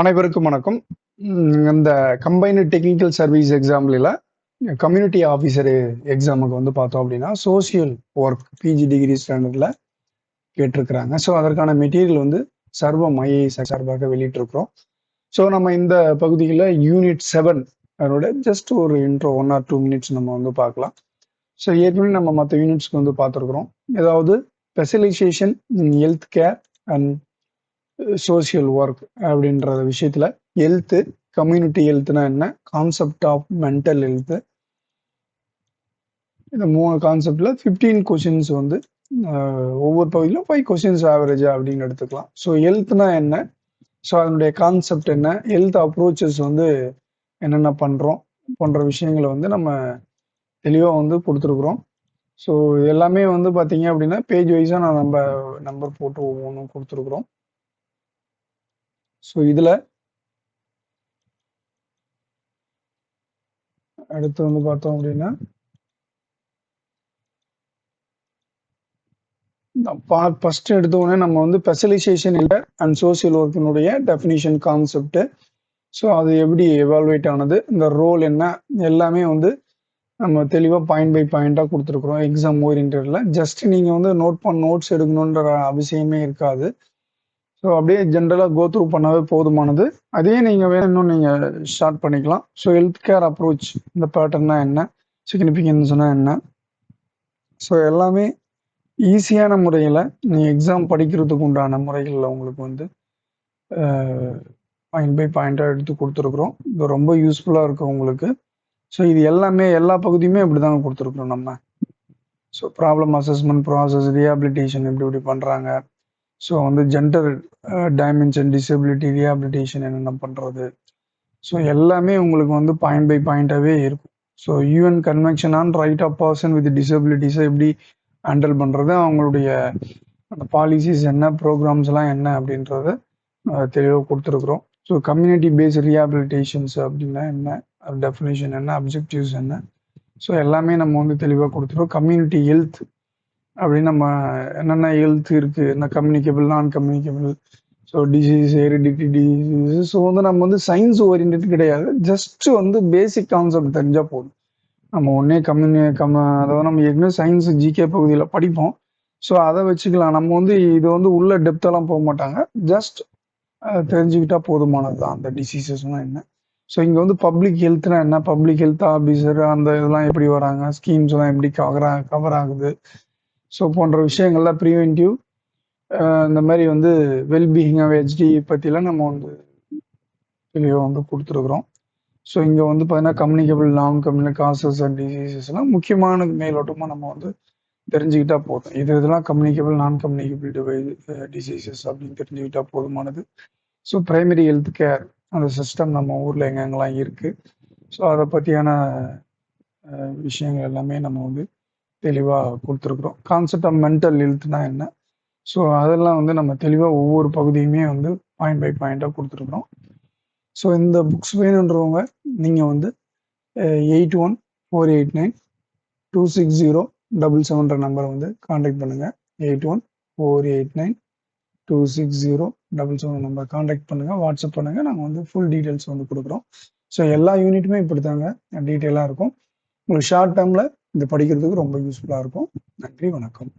அனைவருக்கும் வணக்கம். இந்த கம்பைன்டு டெக்னிக்கல் சர்வீஸ் எக்ஸாம்ல கம்யூனிட்டி ஆஃபீஸர் எக்ஸாமுக்கு வந்து பார்த்தோம் அப்படின்னா சோசியல் ஒர்க் பிஜி டிகிரி ஸ்டாண்டர்டில் கேட்டிருக்கிறாங்க. ஸோ அதற்கான மெட்டீரியல் வந்து சர்வம் ஐஏஎஸ் சார்பாக வெளியிட்டிருக்கிறோம். ஸோ நம்ம இந்த பகுதியில் யூனிட் 7 அதோட ஜஸ்ட் ஒரு இன்ட்ரோ 1 or 2 மினிட்ஸ் நம்ம வந்து பார்க்கலாம். ஸோ ஏற்கனவே நம்ம மற்ற யூனிட்ஸ்க்கு வந்து பார்த்துருக்குறோம். ஏதாவது specialization in health care and social work அப்படின்ற விஷயத்துல ஹெல்த், கம்யூனிட்டி ஹெல்த்னா என்ன, கான்செப்ட் ஆஃப் மென்டல் ஹெல்த், இந்த 3 கான்செப்ட்ல 15 கொஸ்டின்ஸ் வந்து ஒவ்வொரு பகுதியிலும் 5 கொஸ்டின்ஸ் ஆவரேஜா அப்படின்னு எடுத்துக்கலாம். ஸோ ஹெல்த்னா என்ன, ஸோ அதனுடைய கான்செப்ட் என்ன, ஹெல்த் அப்ரோச்சஸ் வந்து என்னென்ன பண்றோம் போன்ற விஷயங்களை வந்து நம்ம தெளிவாக வந்து கொடுத்துருக்குறோம். ஸோ எல்லாமே வந்து பார்த்தீங்க அப்படின்னா பேஜ் வைஸாக நான் நம்ம நம்பர் போட்டு ஒவ்வொன்றும் கொடுத்துருக்குறோம். ஸோ இதில் அடுத்து வந்து பார்த்தோம் அப்படின்னா ஃபர்ஸ்ட் எடுத்த உடனே நம்ம வந்து ஸ்பெஷலைசேஷன் இல்லை அண்ட் சோசியல் ஒர்க்கினுடைய டெஃபினிஷன் கான்செப்ட், ஸோ அது எப்படி எவால்வேட் ஆனது, இந்த ரோல் என்ன, எல்லாமே வந்து நம்ம தெளிவாக பாயிண்ட் பை பாயிண்டாக கொடுத்துருக்குறோம். எக்ஸாம் ஓரியன்டில் ஜஸ்ட் நீங்கள் வந்து நோட்ஸ் எடுக்கணுன்ற அவசியமே இருக்காது. ஸோ அப்படியே ஜென்ரலாக கோ த்ரூ பண்ணாவே போதுமானது. அதே நீங்கள் வேணும் நீங்கள் ஸ்டார்ட் பண்ணிக்கலாம். ஸோ ஹெல்த் கேர் அப்ரோச், இந்த பேட்டர்னா என்ன, சிக்னிஃபிகன்ஸ்னா என்ன, ஸோ எல்லாமே ஈஸியான முறையில் நீங்கள் எக்ஸாம் படிக்கிறதுக்கு உண்டான முறைகளில் உங்களுக்கு வந்து பாயிண்ட் பை பாயிண்டாக எடுத்து கொடுத்துருக்குறோம். இது ரொம்ப யூஸ்ஃபுல்லாக இருக்கும் உங்களுக்கு. ஸோ இது எல்லாமே எல்லா பகுதியுமே இப்படி தாங்க கொடுத்துருக்குறோம் நம்ம. So problem assessment process, rehabilitation எப்படி பண்ணுறாங்க, ஸோ வந்து ஜெண்டர் டைமென்ஷன், டிசபிலிட்டி, ரீஹாபிலிட்டேஷன் என்னென்ன பண்ணுறது, ஸோ எல்லாமே உங்களுக்கு வந்து பாயிண்ட் பை பாயிண்டாகவே இருக்கும். So UN convention on right of person with டிசபிலிட்டிஸை எப்படி ஹேண்டில் பண்ணுறது, அவங்களுடைய அந்த பாலிசிஸ் என்ன, ப்ரோக்ராம்ஸ்லாம் என்ன அப்படின்றத தெளிவாக கொடுத்துருக்குறோம். ஸோ கம்யூனிட்டி பேஸ்ட் ரீஹாபிலிட்டேஷன்ஸ் அப்படின்னா என்ன, டெஃபினேஷன் என்ன, அப்ஜெக்டிவ்ஸ் என்ன, ஸோ எல்லாமே நம்ம வந்து தெளிவாக கொடுத்துருவோம். கம்யூனிட்டி ஹெல்த் அப்படின்னு நம்ம என்னென்ன ஹெல்த் இருக்குது, என்ன கம்யூனிகபிள், நான் communicable, so disease, heredity disease, so வந்து நம்ம வந்து சயின்ஸ் ஓரியன்ட் கிடையாது, ஜஸ்ட் வந்து பேசிக் கான்செப்ட் தெரிஞ்சால் போதும். நம்ம ஒன்றே அதாவது நம்ம ஏற்கனவே சயின்ஸ் ஜிகே பகுதியில் படிப்போம். ஸோ அதை வச்சுக்கலாம். நம்ம வந்து இது வந்து உள்ள டெப்த்தெல்லாம் போக மாட்டாங்க, ஜஸ்ட் தெரிஞ்சுக்கிட்டா போதுமானது தான் அந்த டிசீசஸ்லாம் என்ன. ஸோ இங்கே வந்து பப்ளிக் ஹெல்த்னா என்ன, பப்ளிக் ஹெல்த் ஆஃபீஸர் அந்த இதெல்லாம் எப்படி வராங்க, ஸ்கீம்ஸ்லாம் எப்படி கவர் ஆகுது, ஸோ போன்ற விஷயங்கள்லாம் ப்ரிவென்டிவ், இந்த மாதிரி வந்து வெல்பீயிங் ஆஃப் ஹெச்டி பற்றிலாம் நம்ம வந்து தெளிவாக வந்து கொடுத்துருக்குறோம். ஸோ இங்கே வந்து பார்த்தீங்கன்னா கம்யூனிகபிள், நான் கம்யூனிகபிள் காசஸ் அண்ட் டிசீசஸ்லாம் முக்கியமான மேலோட்டமாக நம்ம வந்து தெரிஞ்சுக்கிட்டா போதும். இதெல்லாம் கம்யூனிகபிள், நான் கம்யூனிகபிள் டிசீசஸ் அப்படின்னு தெரிஞ்சுக்கிட்டா போதுமானது. ஸோ பிரைமரி ஹெல்த் கேர் அந்த சிஸ்டம் நம்ம ஊரில் எங்கெங்கெல்லாம் இருக்குது, ஸோ அதை பற்றியான விஷயங்கள் எல்லாமே நம்ம வந்து தெளிவாக கொடுத்துருக்குறோம். கான்செப்ட் ஆஃப் மென்டல் ஹெல்த்னா என்ன, ஸோ அதெல்லாம் வந்து நம்ம தெளிவாக ஒவ்வொரு பகுதியுமே வந்து பாயிண்ட் பை பாயிண்டாக கொடுத்துருக்குறோம். ஸோ இந்த புக்ஸ் வேணுன்றவங்க நீங்கள் வந்து 8148926077 நம்பரை வந்து காண்டாக்ட் பண்ணுங்கள். 8148926077 நம்பர் காண்டாக்ட் பண்ணுங்கள், வாட்ஸ்அப் பண்ணுங்கள். நாங்கள் வந்து ஃபுல் டீட்டெயில்ஸ் வந்து கொடுக்குறோம். ஸோ எல்லா யூனிட்டுமே இப்படி தாங்க டீட்டெயிலாக இருக்கும். உங்களுக்கு ஷார்ட் டேர்மில் இது படிக்கிறதுக்கு ரொம்ப யூஸ்ஃபுல்லாக இருக்கும். நன்றி, வணக்கம்.